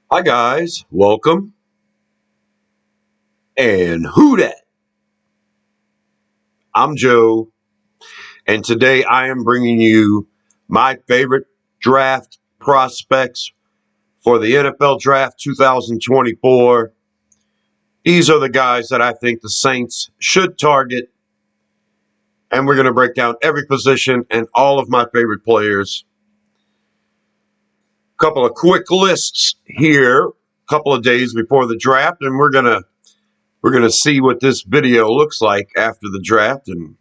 Hi guys, welcome. And who dat? I'm Joe, and today I am bringing you my favorite draft prospects for the NFL Draft 2024. These are the guys that I think the Saints should target, and we're going to break down every position and all of my favorite players. Couple of quick lists here, couple of days before the draft, and we're gonna see what this video looks like after the draft and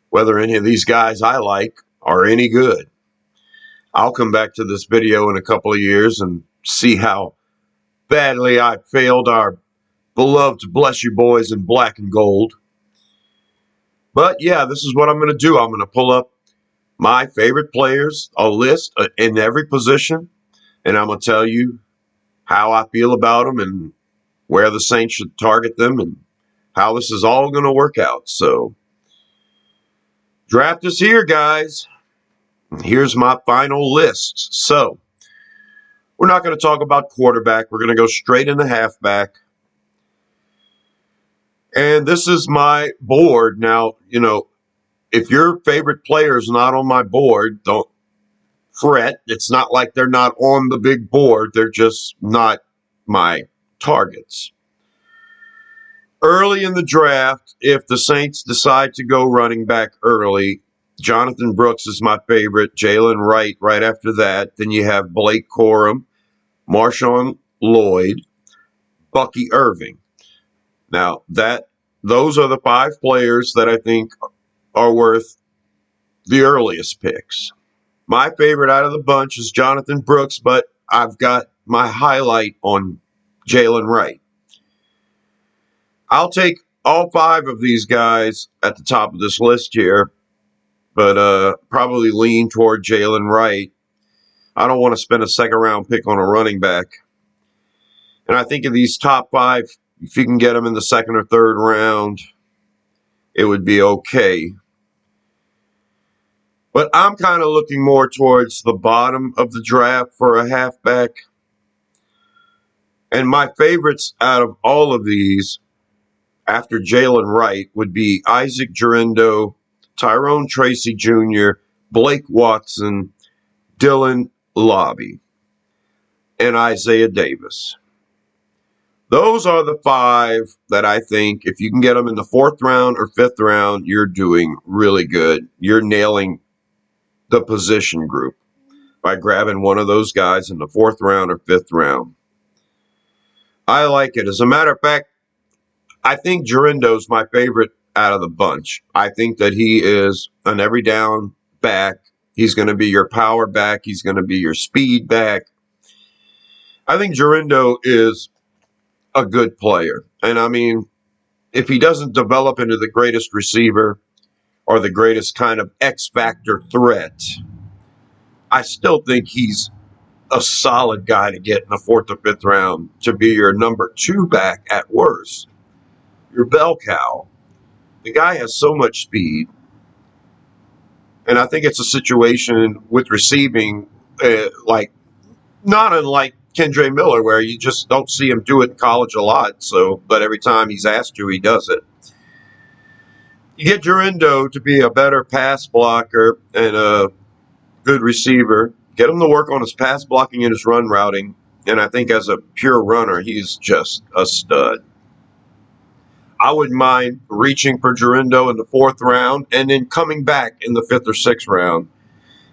whether any of these guys I like are any good. I'll come back to this video in a couple of years and see how badly I failed our beloved Bless You Boys in black and gold. But yeah, this is what I'm going to do. I'm going to pull up my favorite players, a list in every position, and I'm going to tell you how I feel about them and where the Saints should target them and how this is all going to work out. So, draft is here, guys. Here's my final list. So, we're not going to talk about quarterback. We're going to go straight into halfback. And this is my board. Now, if your favorite player is not on my board, don't fret. It's not like they're not on the big board. They're just not my targets. Early in the draft, if the Saints decide to go running back early, Jonathan Brooks is my favorite. Jalen Wright right after that. Then you have Blake Corum, Marshawn Lloyd, Bucky Irving. Now, those are the five players that I think are worth the earliest picks. My favorite out of the bunch is Jonathan Brooks, but I've got my highlight on Jalen Wright. I'll take all five of these guys at the top of this list here, but probably lean toward Jalen Wright. I don't want to spend a second-round pick on a running back. And I think of these top five, if you can get them in the second or third round, it would be okay. But I'm kind of looking more towards the bottom of the draft for a halfback. And my favorites out of all of these, after Jalen Wright, would be Isaac Girindo, Tyrone Tracy Jr., Blake Watson, Dylan Lobby, and Isaiah Davis. Those are the five that I think if you can get them in the fourth round or fifth round, you're doing really good. You're nailing the position group by grabbing one of those guys in the fourth round or fifth round. I like it. As a matter of fact, I think Girindo's my favorite out of the bunch. I think that he is an every down back. He's going to be your power back. He's going to be your speed back. I think Girindo is a good player. And I mean, if he doesn't develop into the greatest receiver or the greatest kind of X factor threat, I still think he's a solid guy to get in the fourth or fifth round to be your number two back at worst. Your bell cow. The guy has so much speed. And I think it's a situation with receiving, like not unlike Kendre Miller, where you just don't see him do it in college a lot. So, but every time he's asked to, he does it. You get Girindo to be a better pass blocker and a good receiver. Get him to work on his pass blocking and his run routing. And I think as a pure runner, he's just a stud. I wouldn't mind reaching for Girindo in the fourth round and then coming back in the fifth or sixth round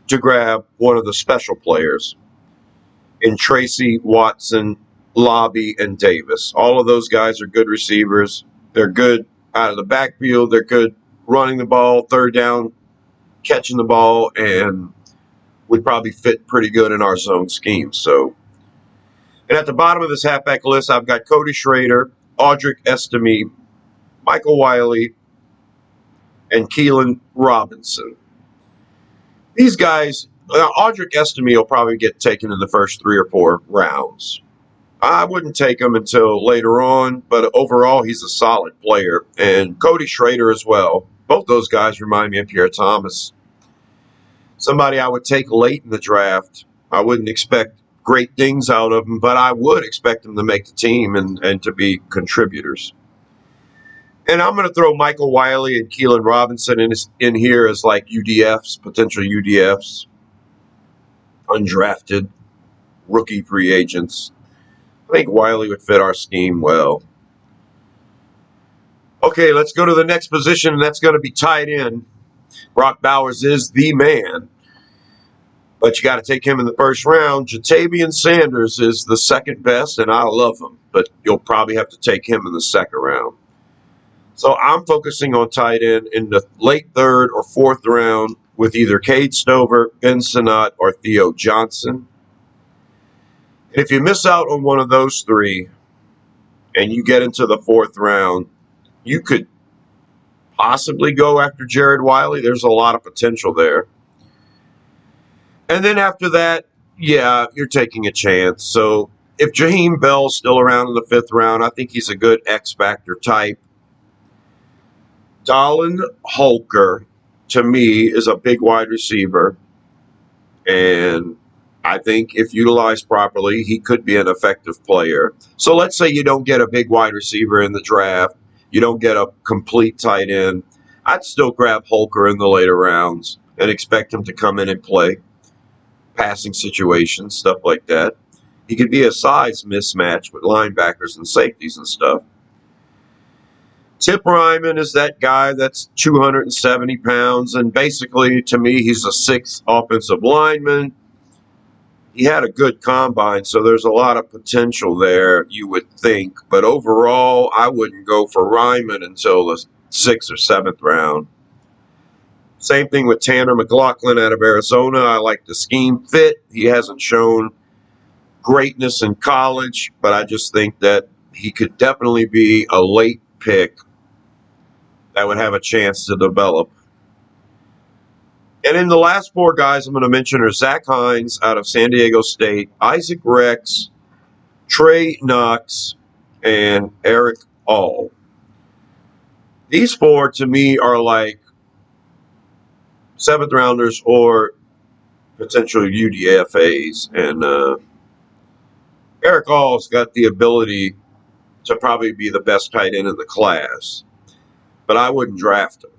to grab one of the special players in Tracy, Watson, Lobby, and Davis. All of those guys are good receivers. They're good out of the backfield. They're good running the ball, third down, catching the ball, and would probably fit pretty good in our zone scheme. So, and at the bottom of this halfback list, I've got Cody Schrader, Audric Estime, Michael Wiley, and Keelan Robinson. These guys, Audric Estime will probably get taken in the first 3 or 4 rounds. I wouldn't take him until later on, but overall, he's a solid player. And Cody Schrader as well. Both those guys remind me of Pierre Thomas. Somebody I would take late in the draft. I wouldn't expect great things out of them, but I would expect them to make the team and to be contributors. And I'm going to throw Michael Wiley and Keelan Robinson in here as like UDFs, potential UDFs, undrafted rookie free agents. I think Wiley would fit our scheme well. Okay, let's go to the next position, and that's going to be tight end. Brock Bowers is the man, but you got to take him in the first round. Jatavian Sanders is the second best, and I love him, but you'll probably have to take him in the second round. So I'm focusing on tight end in the late third or fourth round with either Cade Stover, Ben Sinnott, or Theo Johnson. And if you miss out on one of those three and you get into the fourth round, you could possibly go after Jared Wiley. There's a lot of potential there. And then after that, yeah, you're taking a chance. So if Jaheim Bell's still around in the fifth round, I think he's a good X-Factor type. Dallin Holker, to me, is a big wide receiver. And I think if utilized properly, he could be an effective player. So let's say you don't get a big wide receiver in the draft. You don't get a complete tight end. I'd still grab Holker in the later rounds and expect him to come in and play passing situations, stuff like that. He could be a size mismatch with linebackers and safeties and stuff. Tip Ryman is that guy that's 270 pounds, and basically, to me, he's a sixth offensive lineman. He had a good combine, so there's a lot of potential there, you would think. But overall, I wouldn't go for Ryman until the sixth or seventh round. Same thing with Tanner McLaughlin out of Arizona. I like the scheme fit. He hasn't shown greatness in college, but I just think that he could definitely be a late pick that would have a chance to develop. And in the last four guys I'm going to mention are Zach Hines out of San Diego State, Isaac Rex, Trey Knox, and Eric All. These four, to me, are like seventh rounders or potential UDFAs. And Eric All's got the ability to probably be the best tight end in the class, but I wouldn't draft him.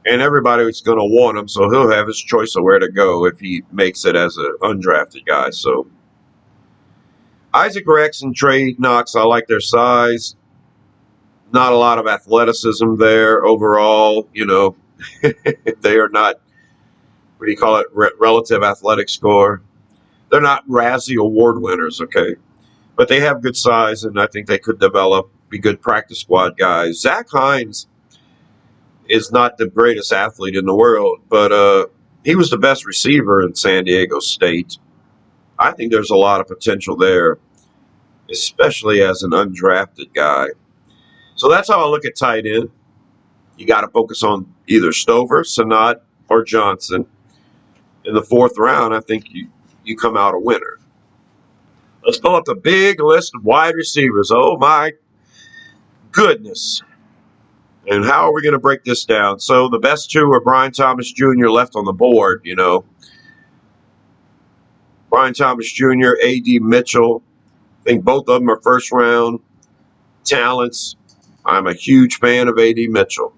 And everybody's going to want him, so he'll have his choice of where to go if he makes it as an undrafted guy. So Isaac Rex and Trey Knox, I like their size. Not a lot of athleticism there overall. You know, they are not, what do you call it, relative athletic score. They're not Razzie Award winners, okay? But they have good size, and I think they could develop, be good practice squad guys. Zach Hines is not the greatest athlete in the world, but he was the best receiver in San Diego State. I think there's a lot of potential there, especially as an undrafted guy. So that's how I look at tight end. You got to focus on either Stover, Sinnott, or Johnson. In the fourth round, I think you come out a winner. Let's pull up the big list of wide receivers. Oh, my goodness. And how are we going to break this down? So the best two are Brian Thomas Jr. left on the board, you know. Brian Thomas Jr., A.D. Mitchell. I think both of them are first round talents. I'm a huge fan of A.D. Mitchell.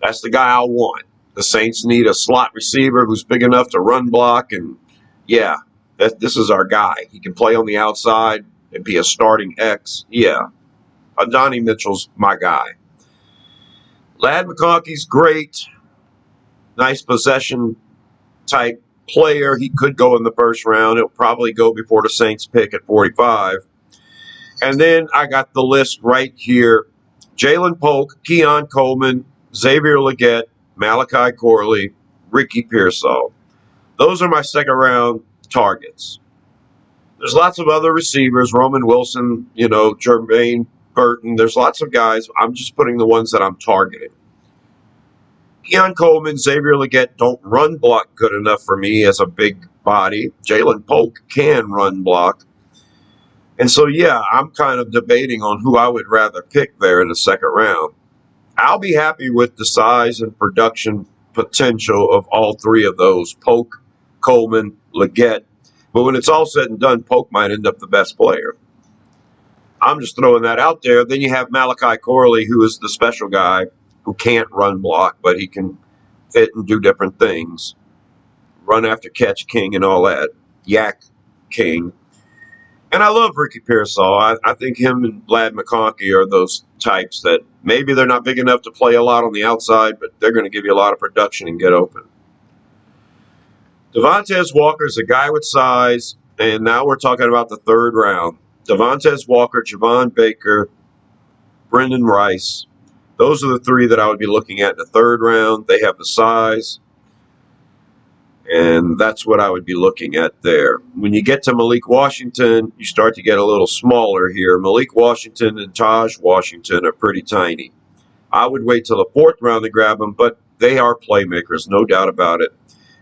That's the guy I want. The Saints need a slot receiver who's big enough to run block. And, yeah, this is our guy. He can play on the outside and be a starting X. Yeah, Donnie Mitchell's my guy. Ladd McConkey's great. Nice possession type player. He could go in the first round. He'll probably go before the Saints pick at 45. And then I got the list right here. Jalen Polk, Keon Coleman, Xavier Legette, Malachi Corley, Ricky Pearsall. Those are my second round targets. There's lots of other receivers, Roman Wilson, you know, Jermaine Burton. There's lots of guys. I'm just putting the ones that I'm targeting. Keon Coleman, Xavier Legette don't run block good enough for me as a big body. Jalen Polk can run block. And so, yeah, I'm kind of debating on who I would rather pick there in the second round. I'll be happy with the size and production potential of all three of those, Polk, Coleman, Legette, But when it's all said and done, Polk might end up the best player. I'm just throwing that out there. Then you have Malachi Corley, who is the special guy who can't run block, but he can fit and do different things. Run after catch king and all that. Yak king. And I love Ricky Pearsall. I think him and Lad McConkey are those types that maybe they're not big enough to play a lot on the outside, but they're going to give you a lot of production and get open. Devontae Walker's a guy with size, and now we're talking about the third round. Devontae Walker, Javon Baker, Brendan Rice. Those are the three that I would be looking at in the third round. They have the size, and that's what I would be looking at there. When you get to Malik Washington, you start to get a little smaller here. Malik Washington and Taj Washington are pretty tiny. I would wait till the fourth round to grab them, but they are playmakers, no doubt about it.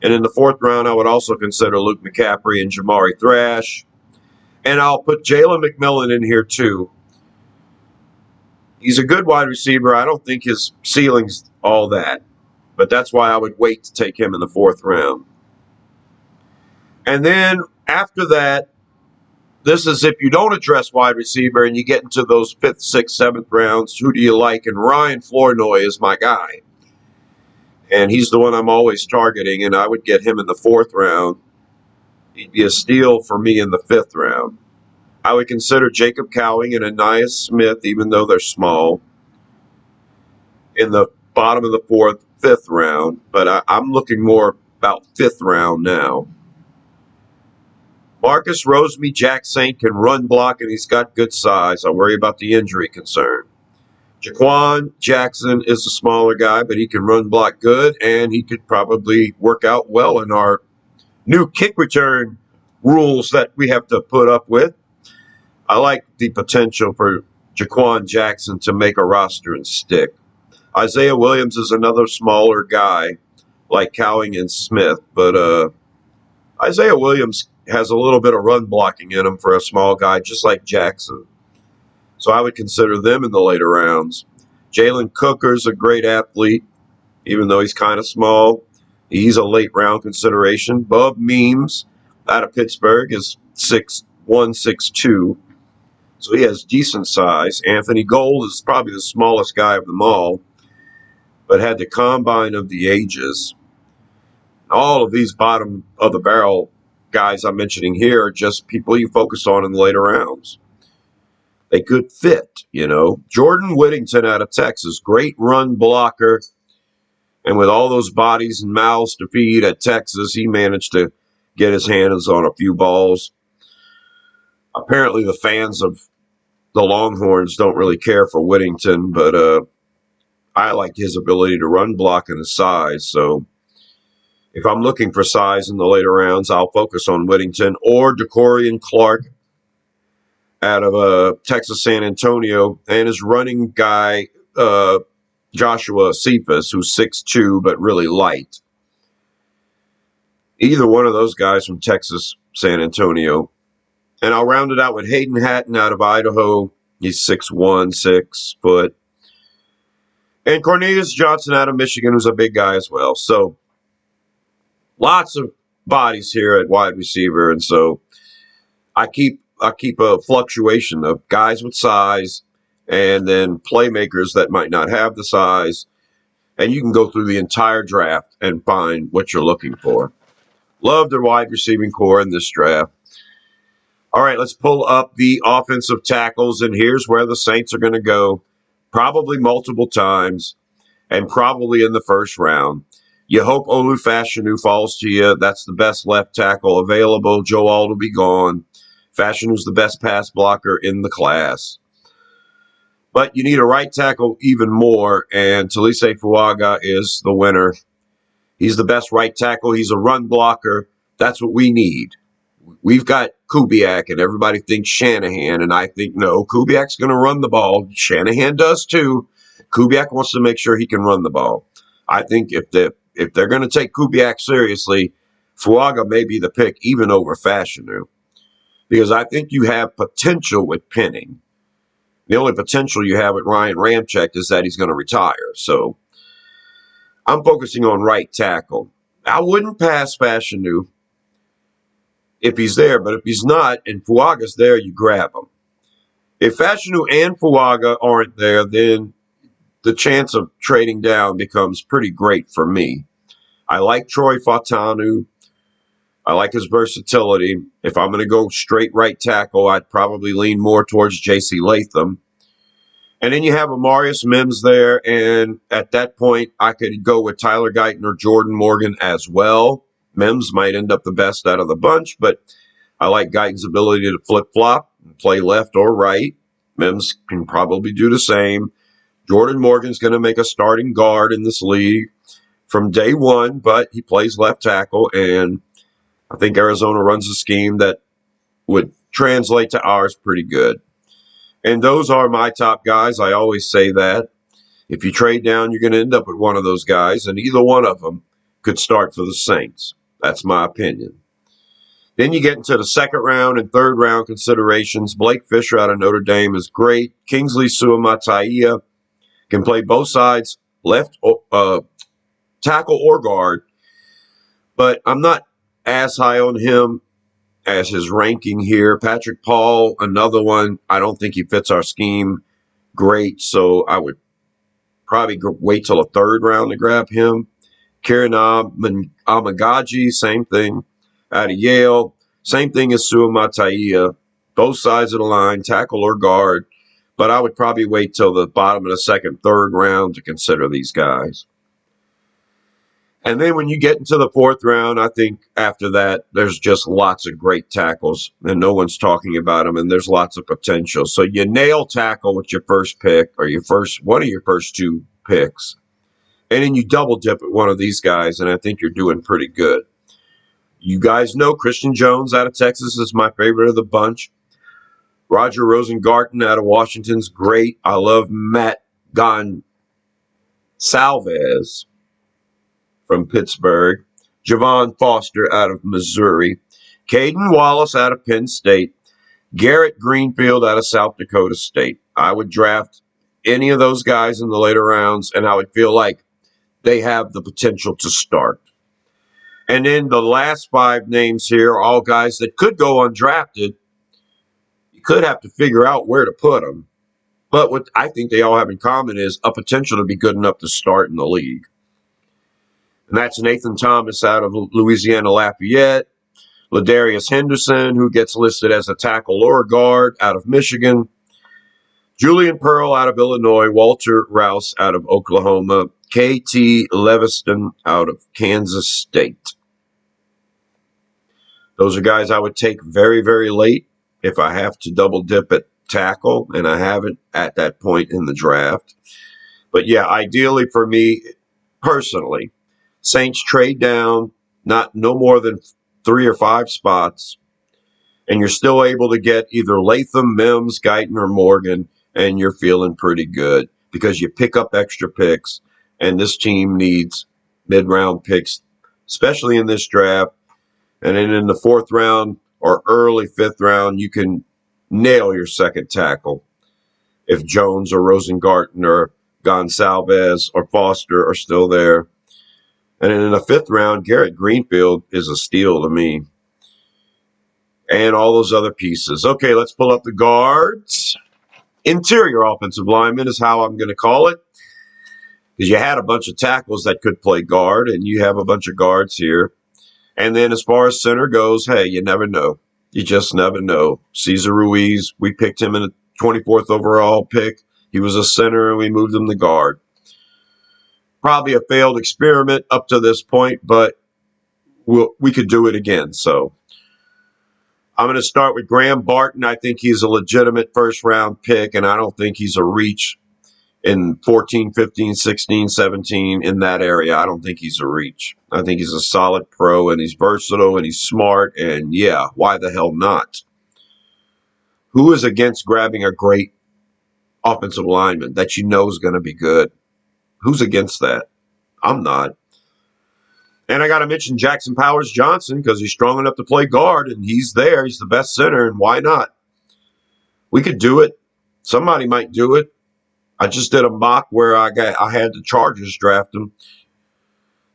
And in the fourth round, I would also consider Luke McCaffrey and Jamari Thrash. And I'll put Jalen McMillan in here too. He's a good wide receiver. I don't think his ceiling's all that. But that's why I would wait to take him in the fourth round. And then after that, this is if you don't address wide receiver and you get into those 5th, 6th, 7th rounds, who do you like? And Ryan Flournoy is my guy. And he's the one I'm always targeting, and I would get him in the 4th round. He'd be a steal for me in the 5th round. I would consider Jacob Cowing and Anais Smith, even though they're small, in the bottom of the 4th, 5th round. But I'm looking more about 5th round now. Marcus Rosemy-Jack Saint can run block, and he's got good size. I worry about the injury concern. Jaquan Jackson is a smaller guy, but he can run block good, and he could probably work out well in our new kick return rules that we have to put up with. I like the potential for Jaquan Jackson to make a roster and stick. Isaiah Williams is another smaller guy like Cowing and Smith, but Isaiah Williams has a little bit of run blocking in him for a small guy, just like Jackson. So I would consider them in the later rounds. Jalen Cooker's a great athlete, even though he's kind of small. He's a late round consideration. Bub Means out of Pittsburgh is 6'1", 6'2". So he has decent size. Anthony Gold is probably the smallest guy of them all, but had the combine of the ages. All of these bottom of the barrel guys I'm mentioning here are just people you focus on in the later rounds. They could fit, you know. Jordan Whittington out of Texas, great run blocker. And with all those bodies and mouths to feed at Texas, he managed to get his hands on a few balls. Apparently the fans of the Longhorns don't really care for Whittington, but I like his ability to run block and his size. So if I'm looking for size in the later rounds, I'll focus on Whittington or DeCorian Clark out of Texas San Antonio, and his running guy, Joshua Cephas, who's 6'2", but really light. Either one of those guys from Texas San Antonio. And I'll round it out with Hayden Hatton out of Idaho. He's 6'1", 6 foot. And Cornelius Johnson out of Michigan, who's a big guy as well. So lots of bodies here at wide receiver, and so I keep a fluctuation of guys with size and then playmakers that might not have the size. And you can go through the entire draft and find what you're looking for. Love the wide receiving core in this draft. All right, let's pull up the offensive tackles, and here's where the Saints are going to go. Probably multiple times, and probably in the first round. You hope Olu Fashanu falls to you. That's the best left tackle available. Joe Alt will be gone. Fashanu's the best pass blocker in the class. But you need a right tackle even more, and Talise Fuaga is the winner. He's the best right tackle. He's a run blocker. That's what we need. We've got Kubiak, and everybody thinks Shanahan, and I think, no, Kubiak's going to run the ball. Shanahan does too. Kubiak wants to make sure he can run the ball. I think if they're going to take Kubiak seriously, Fuaga may be the pick even over Fashanu, because I think you have potential with Penning. The only potential you have with Ryan Ramczyk is that he's going to retire. So I'm focusing on right tackle. I wouldn't pass Fashanu. if he's there. But if he's not and Fuaga's there, you grab him. If Fashanu and Fuaga aren't there, then the chance of trading down becomes pretty great for me. I like Troy Fautanu. I like his versatility. If I'm going to go straight right tackle, I'd probably lean more towards J.C. Latham. And then you have Amarius Mims there, and at that point, I could go with Tyler Guyton or Jordan Morgan as well. Mims might end up the best out of the bunch, but I like Guyton's ability to flip-flop and play left or right. Mims can probably do the same. Jordan Morgan's going to make a starting guard in this league from day one, but he plays left tackle, and I think Arizona runs a scheme that would translate to ours pretty good. And those are my top guys. I always say that. If you trade down, you're going to end up with one of those guys, and either one of them could start for the Saints. That's my opinion. Then you get into the second round and third round considerations. Blake Fisher out of Notre Dame is great. Kingsley Suamataia can play both sides, left tackle or guard. But I'm not as high on him as his ranking here. Patrick Paul, another one. I don't think he fits our scheme great, so I would probably wait till a third round to grab him. Kieran Amagaji, same thing, out of Yale. Same thing as Suamataia. Both sides of the line, tackle or guard. But I would probably wait till the bottom of the second, third round to consider these guys. And then when you get into the fourth round, I think after that, there's just lots of great tackles, and no one's talking about them, and there's lots of potential. So you nail tackle with your first pick or one of your first two picks, and then you double dip at one of these guys, and I think you're doing pretty good. You guys know Christian Jones out of Texas is my favorite of the bunch. Roger Rosengarten out of Washington's great. I love Matt Gonsalves from Pittsburgh, Javon Foster out of Missouri, Caden Wallace out of Penn State, Garrett Greenfield out of South Dakota State. I would draft any of those guys in the later rounds, and I would feel like they have the potential to start. And then the last five names here are all guys that could go undrafted. You could have to figure out where to put them. But what I think they all have in common is a potential to be good enough to start in the league. And that's Nathan Thomas out of Louisiana Lafayette, Ladarius Henderson, who gets listed as a tackle or a guard, out of Michigan, Julian Pearl out of Illinois, Walter Rouse out of Oklahoma, K.T. Leviston out of Kansas State. Those are guys I would take very, very late if I have to double dip at tackle, and I haven't at that point in the draft. But yeah, ideally for me, personally, Saints trade down, no more than 3 or 5 spots, and you're still able to get either Latham, Mims, Guyton, or Morgan, and you're feeling pretty good because you pick up extra picks, and this team needs mid-round picks, especially in this draft. And then in the fourth round or early fifth round, you can nail your second tackle if Jones or Rosengarten or Gonsalves or Foster are still there. And then in the fifth round, Garrett Greenfield is a steal to me. And all those other pieces. Okay, let's pull up the guards. Interior offensive lineman is how I'm going to call it. Because you had a bunch of tackles that could play guard, and you have a bunch of guards here. And then as far as center goes, hey, you never know. You just never know. Cesar Ruiz, we picked him in the 24th overall pick. He was a center, and we moved him to guard. Probably a failed experiment up to this point, but we could do it again. So I'm going to start with Graham Barton. I think he's a legitimate first-round pick, and I don't think he's a reach in 14, 15, 16, 17, in that area. I don't think he's a reach. I think he's a solid pro, and he's versatile, and he's smart, and yeah, why the hell not? Who is against grabbing a great offensive lineman that you know is going to be good? Who's against that? I'm not. And I got to mention Jackson Powers Johnson because he's strong enough to play guard, and he's there. He's the best center, and why not? We could do it. Somebody might do it. I just did a mock where I had the Chargers draft him.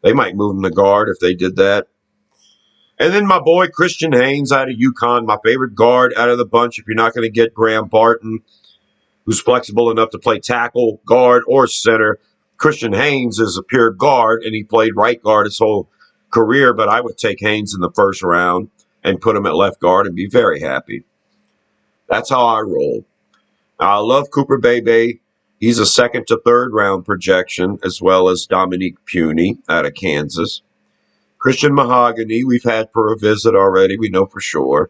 They might move him to guard if they did that. And then my boy Christian Haynes out of UConn, my favorite guard out of the bunch. If you're not going to get Graham Barton, who's flexible enough to play tackle, guard, or center, Christian Haynes is a pure guard, and he played right guard his whole career. But I would take Haynes in the first round and put him at left guard and be very happy. That's how I roll. I love Cooper Bebe. He's a second to third round projection, as well as Dominique Puny out of Kansas. Christian Mahogany, we've had for a visit already. We know for sure.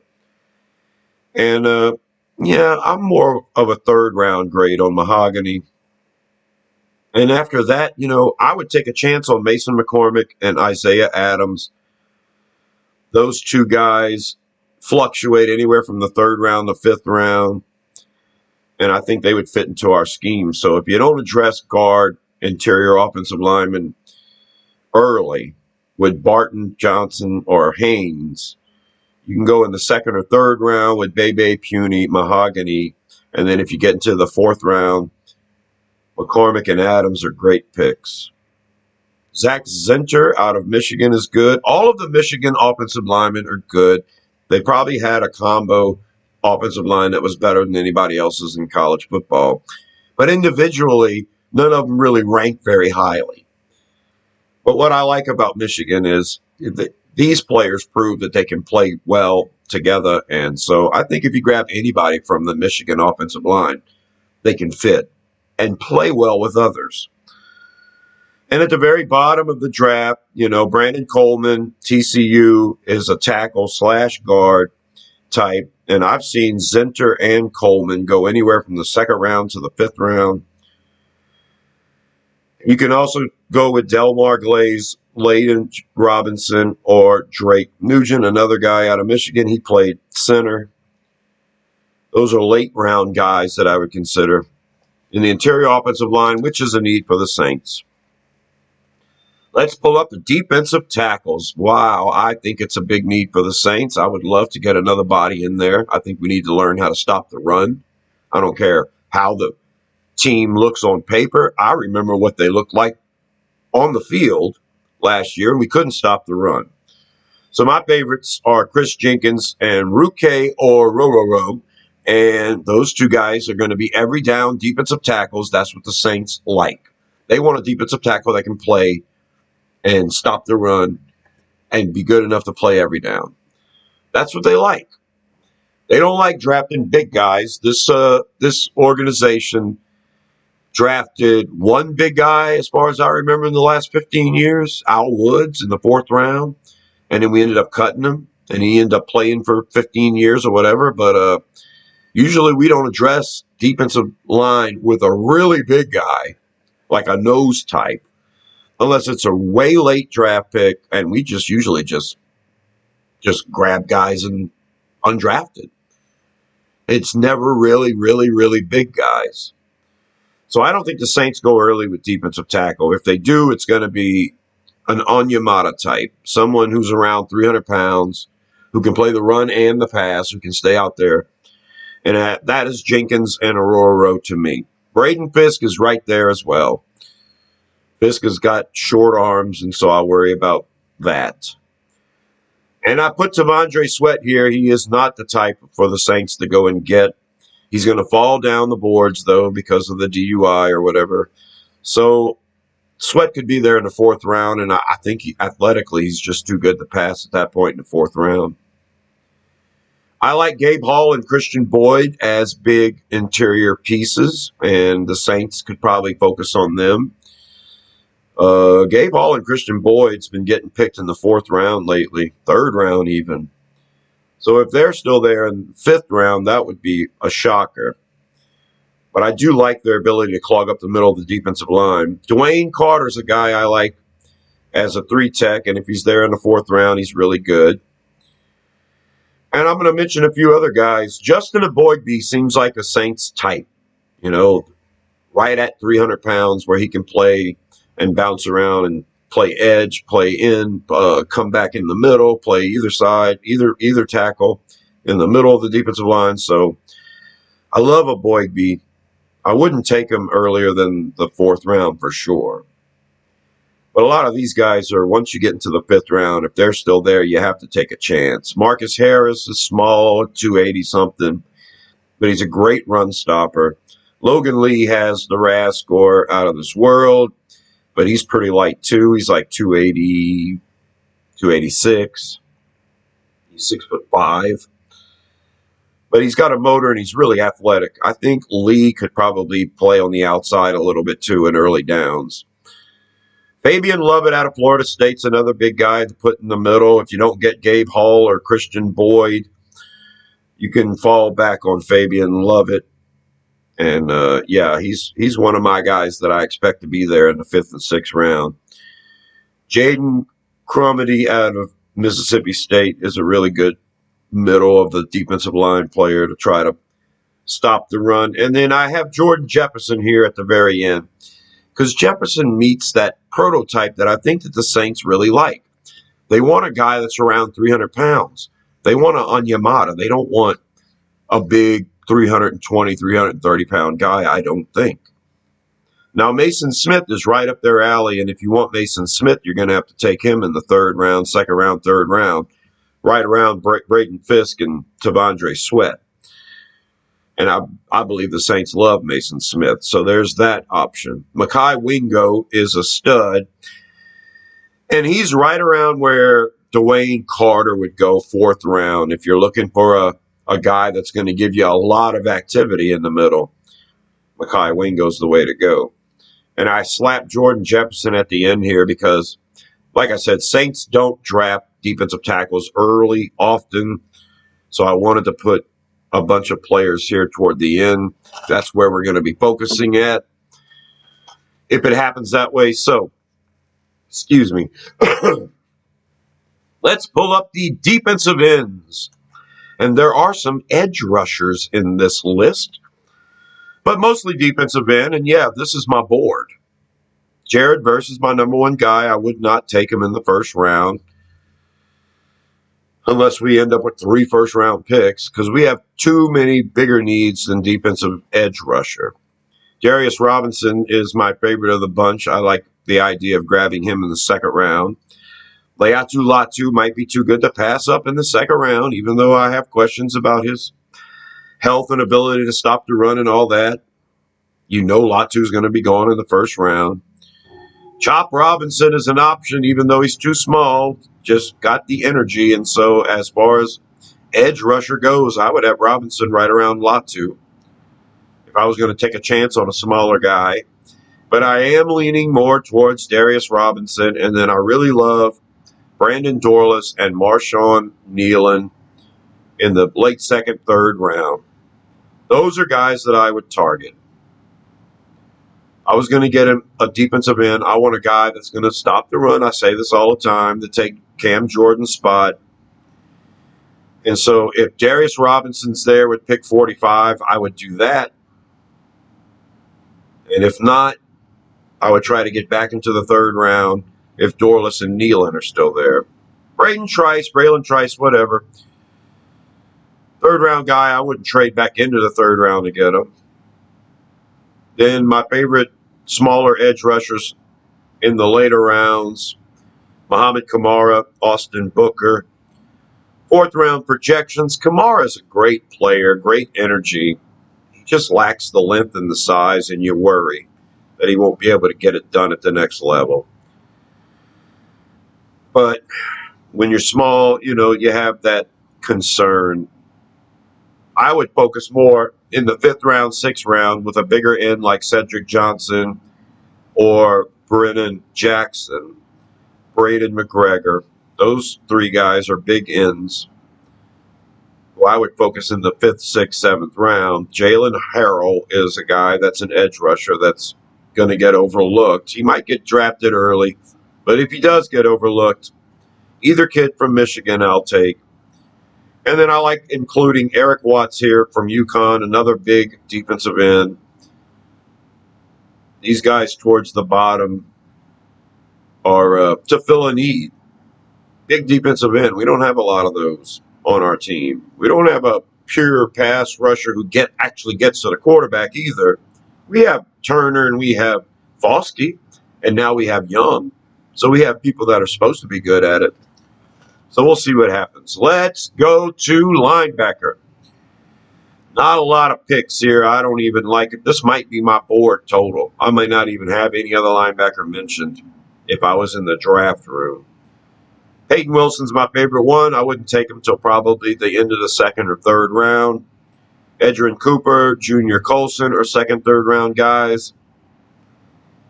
And, yeah, I'm more of a third round grade on Mahogany. And after that, I would take a chance on Mason McCormick and Isaiah Adams. Those two guys fluctuate anywhere from the third round to fifth round. And I think they would fit into our scheme. So if you don't address guard, interior offensive lineman early with Barton, Johnson, or Haynes, you can go in the second or third round with Bebe, Puny, Mahogany. And then if you get into the fourth round, McCormick and Adams are great picks. Zach Zinter out of Michigan is good. All of the Michigan offensive linemen are good. They probably had a combo offensive line that was better than anybody else's in college football. But individually, none of them really ranked very highly. But what I like about Michigan is that these players prove that they can play well together. And so I think if you grab anybody from the Michigan offensive line, they can fit and play well with others. And at the very bottom of the draft, Brandon Coleman, TCU, is a tackle / guard type. And I've seen Zinter and Coleman go anywhere from the second round to the fifth round. You can also go with Delmar Glaze, Layden Robinson, or Drake Nugent, another guy out of Michigan. He played center. Those are late round guys that I would consider. In the interior offensive line, which is a need for the Saints. Let's pull up the defensive tackles. Wow, I think it's a big need for the Saints. I would love to get another body in there. I think we need to learn how to stop the run. I don't care how the team looks on paper. I remember what they looked like on the field last year. We couldn't stop the run. So my favorites are Chris Jenkins and Ruke or Rororo. And those two guys are going to be every down defensive tackles. That's what the Saints like. They want a defensive tackle that can play and stop the run and be good enough to play every down. That's what they like. They don't like drafting big guys. This organization drafted one big guy, as far as I remember, in the last 15 years, Al Woods in the fourth round. And then we ended up cutting him, and he ended up playing for 15 years or whatever. But usually we don't address defensive line with a really big guy, like a nose type, unless it's a way late draft pick, and we just usually just grab guys and undrafted. It's never really, really, really big guys. So I don't think the Saints go early with defensive tackle. If they do, it's going to be an Onyemata type, someone who's around 300 pounds, who can play the run and the pass, who can stay out there. And that is Jenkins and Aurora to me. Braden Fisk is right there as well. Fisk has got short arms, and so I worry about that. And I put T'Vondre Sweat here. He is not the type for the Saints to go and get. He's going to fall down the boards, though, because of the DUI or whatever. So Sweat could be there in the fourth round, and I think athletically he's just too good to pass at that point in the fourth round. I like Gabe Hall and Christian Boyd as big interior pieces, and the Saints could probably focus on them. Gabe Hall and Christian Boyd's been getting picked in the fourth round lately, third round even. So if they're still there in the fifth round, that would be a shocker. But I do like their ability to clog up the middle of the defensive line. Dwayne Carter's a guy I like as a 3-tech, and if he's there in the fourth round, he's really good. And I'm going to mention a few other guys. Justin Aboigbe seems like a Saints type, right at 300 pounds, where he can play and bounce around and play edge, play in, come back in the middle, play either side, either tackle in the middle of the defensive line. So I love Aboigbe. I wouldn't take him earlier than the fourth round for sure. But a lot of these guys are, once you get into the fifth round, if they're still there, you have to take a chance. Marcus Harris is small, 280 something, but he's a great run stopper. Logan Lee has the RAS score out of this world, but he's pretty light too. He's like 280, 286. He's 6'5". But he's got a motor and he's really athletic. I think Lee could probably play on the outside a little bit too in early downs. Fabian Lovett out of Florida State's another big guy to put in the middle. If you don't get Gabe Hall or Christian Boyd, you can fall back on Fabian Lovett. And yeah, he's one of my guys that I expect to be there in the fifth and sixth round. Jaden Cromedy out of Mississippi State is a really good middle of the defensive line player to try to stop the run. And then I have Jordan Jefferson here at the very end, because Jefferson meets that prototype that I think that the Saints really like. They want a guy that's around 300 pounds. They want an Onyemata. They don't want a big 320, 330-pound guy, I don't think. Now, Mason Smith is right up their alley, and if you want Mason Smith, you're going to have to take him in the third round, second round, third round, right around Braden Fisk and Tavondre Sweat. And I believe the Saints love Mason Smith, so there's that option. Mekhi Wingo is a stud, and he's right around where Dwayne Carter would go fourth round if you're looking for a guy that's going to give you a lot of activity in the middle. Mekhi Wingo's the way to go. And I slapped Jordan Jefferson at the end here because, like I said, Saints don't draft defensive tackles early often, so I wanted to put a bunch of players here toward the end. That's where we're going to be focusing at, if it happens that way. So, excuse me. Let's pull up the defensive ends. And there are some edge rushers in this list, but mostly defensive end. And yeah, this is my board. Jared Verse is my number one guy. I would not take him in the first round unless we end up with 3 first-round picks, because we have too many bigger needs than defensive edge rusher. Darius Robinson is my favorite of the bunch. I like the idea of grabbing him in the second round. Laiatu Latu might be too good to pass up in the second round, even though I have questions about his health and ability to stop the run and all that. You know Latu's going to be gone in the first round. Chop Robinson is an option, even though he's too small, just got the energy. And so as far as edge rusher goes, I would have Robinson right around Latu if I was going to take a chance on a smaller guy. But I am leaning more towards Darius Robinson, and then I really love Brandon Dorlus and Marshawn Nealon in the late second, third round. Those are guys that I would target. I was going to get him a defensive end. I want a guy that's going to stop the run. I say this all the time, to take Cam Jordan's spot. And so if Darius Robinson's there with pick 45, I would do that. And if not, I would try to get back into the third round if Dorlus and Nealon are still there. Braylon Trice, whatever. Third round guy, I wouldn't trade back into the third round to get him. Then my favorite smaller edge rushers in the later rounds, Muhammad Kamara, Austin Booker. Fourth round projections, Kamara's a great player, great energy. He just lacks the length and the size, and you worry that he won't be able to get it done at the next level. But when you're small, you have that concern. I would focus more in the fifth round, sixth round with a bigger end like Cedric Johnson or Brennan Jackson, Braden McGregor. Those 3 guys are big ends. Well, I would focus in the fifth, sixth, seventh round. Jalen Harrell is a guy that's an edge rusher that's going to get overlooked. He might get drafted early, but if he does get overlooked, either kid from Michigan I'll take. And then I like including Eric Watts here from UConn, another big defensive end. These guys towards the bottom are to fill a need. Big defensive end. We don't have a lot of those on our team. We don't have a pure pass rusher who actually gets to the quarterback either. We have Turner and we have Foskey, and now we have Young. So we have people that are supposed to be good at it. So we'll see what happens. Let's go to linebacker. Not a lot of picks here. I don't even like it. This might be my board total. I might not even have any other linebacker mentioned if I was in the draft room. Peyton Wilson's my favorite one. I wouldn't take him until probably the end of the second or third round. Edgerrin Cooper, Junior Colson are second, third round guys.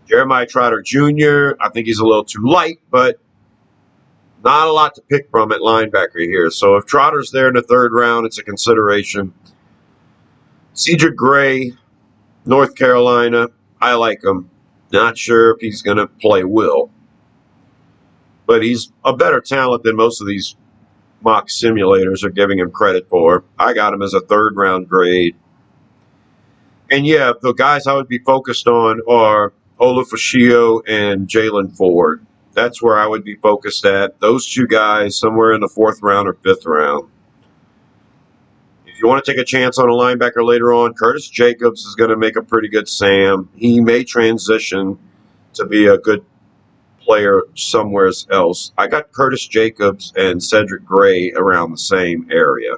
Jeremiah Trotter Jr., I think he's a little too light, but not a lot to pick from at linebacker here. So if Trotter's there in the third round, it's a consideration. Cedric Gray, North Carolina, I like him. Not sure if he's going to play Will, but he's a better talent than most of these mock simulators are giving him credit for. I got him as a third round grade. And yeah, the guys I would be focused on are Olufashio and Jalen Ford. That's where I would be focused at. Those two guys somewhere in the fourth round or fifth round. If you want to take a chance on a linebacker later on, Curtis Jacobs is going to make a pretty good Sam. He may transition to be a good player somewhere else. I got Curtis Jacobs and Cedric Gray around the same area.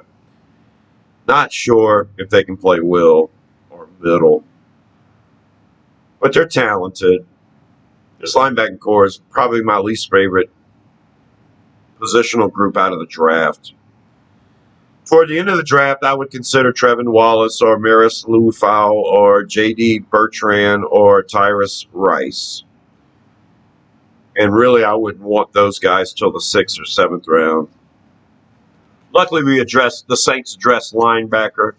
Not sure if they can play Will or middle, but they're talented. This linebacking core is probably my least favorite positional group out of the draft. Toward the end of the draft, I would consider Trevin Wallace or Maris Lufau or J.D. Bertrand or Tyrus Rice. And really, I wouldn't want those guys till the sixth or seventh round. Luckily, the Saints addressed linebacker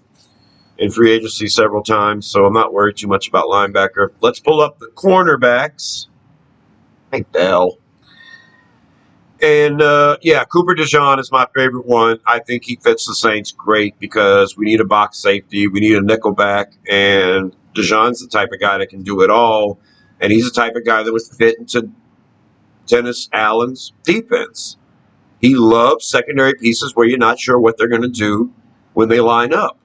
in free agency several times, so I'm not worried too much about linebacker. Let's pull up the cornerbacks. Hey, Dell. And, Cooper DeJean is my favorite one. I think he fits the Saints great because we need a box safety. We need a nickelback. And DeJean's the type of guy that can do it all. And he's the type of guy that would fit into Dennis Allen's defense. He loves secondary pieces where you're not sure what they're going to do when they line up.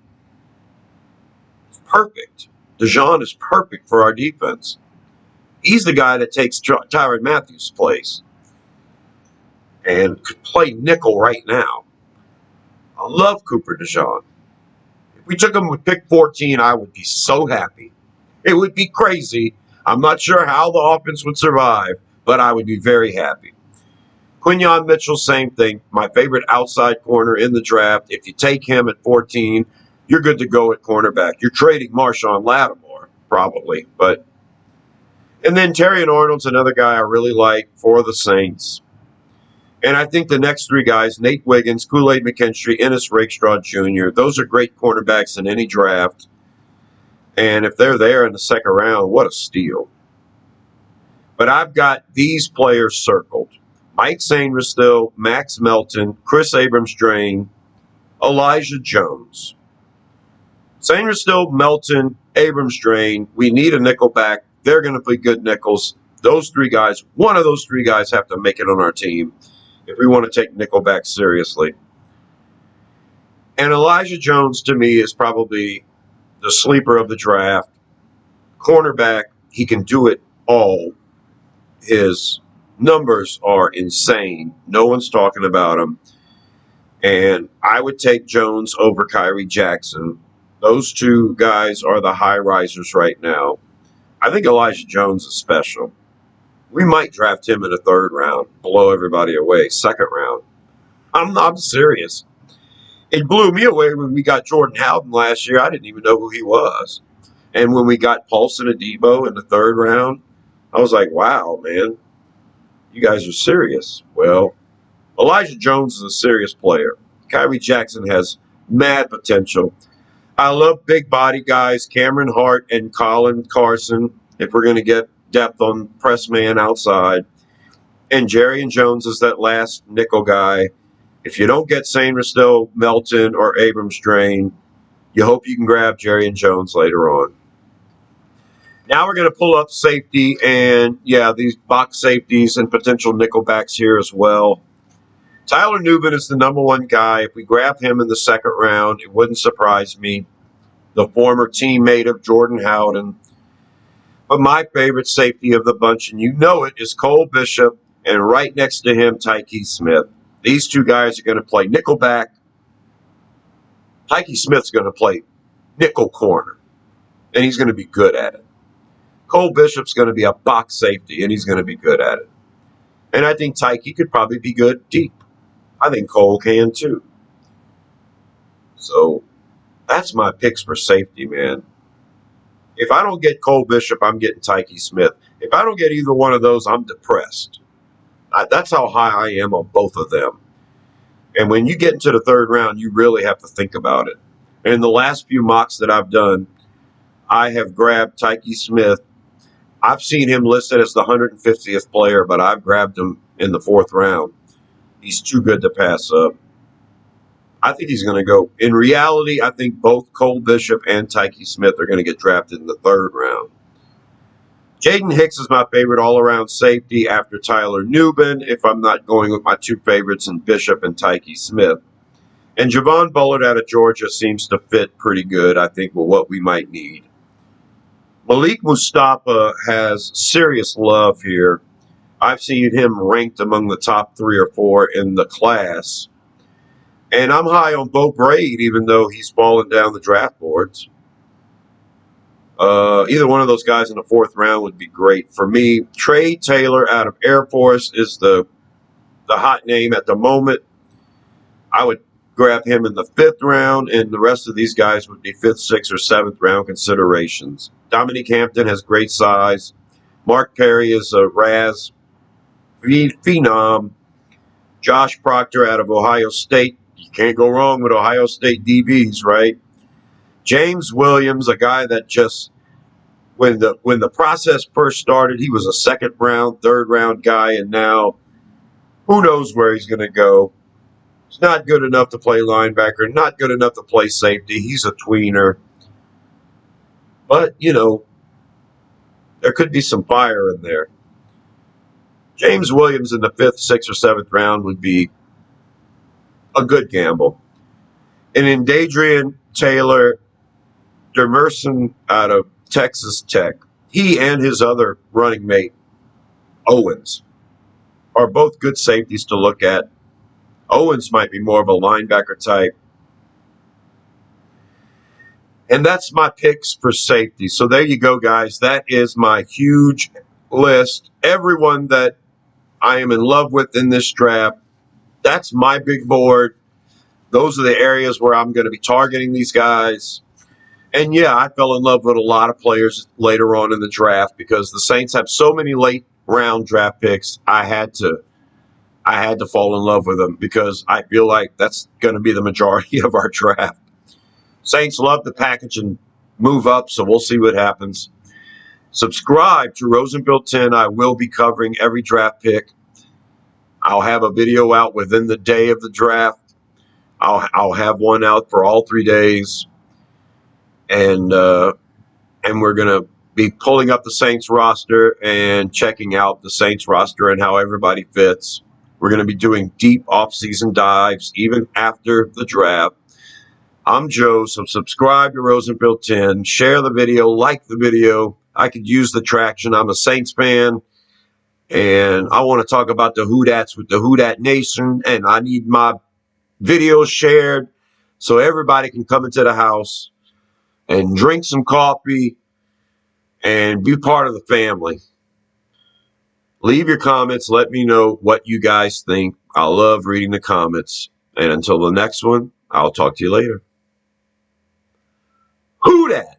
It's perfect. DeJean is perfect for our defense. He's the guy that takes Tyrann Mathieu's place and could play nickel right now. I love Cooper DeJean. If we took him with pick 14, I would be so happy. It would be crazy. I'm not sure how the offense would survive, but I would be very happy. Quinyon Mitchell, same thing. My favorite outside corner in the draft. If you take him at 14, you're good to go at cornerback. You're trading Marshawn Lattimore, probably. And then Terrion Arnold's another guy I really like for the Saints. And I think the next three guys, Nate Wiggins, Kool-Aid McKinstry, Ennis Rakestraw Jr., those are great cornerbacks in any draft. And if they're there in the second round, what a steal. But I've got these players circled. Mike Sainristil, Max Melton, Chris Abrams-Drain, Elijah Jones. Sainristil, Melton, Abrams-Drain, we need a nickelback. They're going to be good nickels. Those three guys, one of those three guys have to make it on our team if we want to take nickelback seriously. And Elijah Jones, to me, is probably the sleeper of the draft. Cornerback, he can do it all. His numbers are insane. No one's talking about him. And I would take Jones over Kyrie Jackson. Those two guys are the high risers right now. I think Elijah Jones is special. We might draft him in the third round, blow everybody away, second round. I'm serious. It blew me away when we got Jordan Howden last year. I didn't even know who he was. And when we got Paulson Adebo in the third round, I was like, wow, man, you guys are serious. Well, Elijah Jones is a serious player. Kyrie Jackson has mad potential. I love big body guys, Cameron Hart and Colin Carson, if we're going to get depth on press man outside. And Jerry Jones is that last nickel guy. If you don't get Sainristil, Melton, or Abrams-Drain, you hope you can grab Jerry Jones later on. Now we're going to pull up safety, and these box safeties and potential nickelbacks here as well. Tyler Nubin is the number one guy. If we grab him in the second round, it wouldn't surprise me. The former teammate of Jordan Howden. But my favorite safety of the bunch, and you know it, is Cole Bishop and right next to him, Tyke Smith. These two guys are going to play nickelback. Tyke Smith's going to play nickel corner, and he's going to be good at it. Cole Bishop's going to be a box safety, and he's going to be good at it. And I think Tyke could probably be good deep. I think Cole can too. So that's my picks for safety, man. If I don't get Cole Bishop, I'm getting Tyke Smith. If I don't get either one of those, I'm depressed. That's how high I am on both of them. And when you get into the third round, you really have to think about it. In the last few mocks that I've done, I have grabbed Tyke Smith. I've seen him listed as the 150th player, but I've grabbed him in the 4th round. He's too good to pass up. I think he's going to go. In reality, I think both Cole Bishop and Tyke Smith are going to get drafted in the 3rd round. Jaden Hicks is my favorite all-around safety after Tyler Newbin, if I'm not going with my two favorites in Bishop and Tyke Smith. And Javon Bullard out of Georgia seems to fit pretty good, I think, with what we might need. Malik Mustafa has serious love here. I've seen him ranked among the top 3 or 4 in the class. And I'm high on Bo Braid, even though he's fallen down the draft boards. Either one of those guys in the 4th round would be great. For me, Trey Taylor out of Air Force is the hot name at the moment. I would grab him in the 5th round, and the rest of these guys would be 5th, 6th, or 7th round considerations. Dominique Hampton has great size. Mark Perry is a Raz phenom. Josh Proctor out of Ohio State. You can't go wrong with Ohio State DBs, right? James Williams, a guy that just, when the process first started, he was a 2nd round, 3rd round guy, and now who knows where he's going to go. He's not good enough to play linebacker, not good enough to play safety. He's a tweener. But, you know, there could be some fire in there. James Williams in the 5th, 6th, or 7th round would be a good gamble. And in Dadrian Taylor Demerson out of Texas Tech, he and his other running mate, Owens, are both good safeties to look at. Owens might be more of a linebacker type. And that's my picks for safety. So there you go, guys. That is my huge list. Everyone that I am in love with in this draft, that's my big board. Those are the areas where I'm going to be targeting these guys. And yeah, I fell in love with a lot of players later on in the draft because the Saints have so many late round draft picks. I had to fall in love with them because I feel like that's going to be the majority of our draft. Saints love the package and move up, so we'll see what happens. Subscribe to Rosenfield 10. I will be covering every draft pick. I'll have a video out within the day of the draft. I'll have one out for all 3 days. And we're going to be pulling up the Saints roster and checking out the Saints roster and how everybody fits. We're going to be doing deep off-season dives even after the draft. I'm Joe, so subscribe to Rosenfield 10. Share the video, like the video. I could use the traction. I'm a Saints fan, and I want to talk about the Who Dats with the Who Dat Nation, and I need my videos shared so everybody can come into the house and drink some coffee and be part of the family. Leave your comments. Let me know what you guys think. I love reading the comments. And until the next one, I'll talk to you later. Who dat?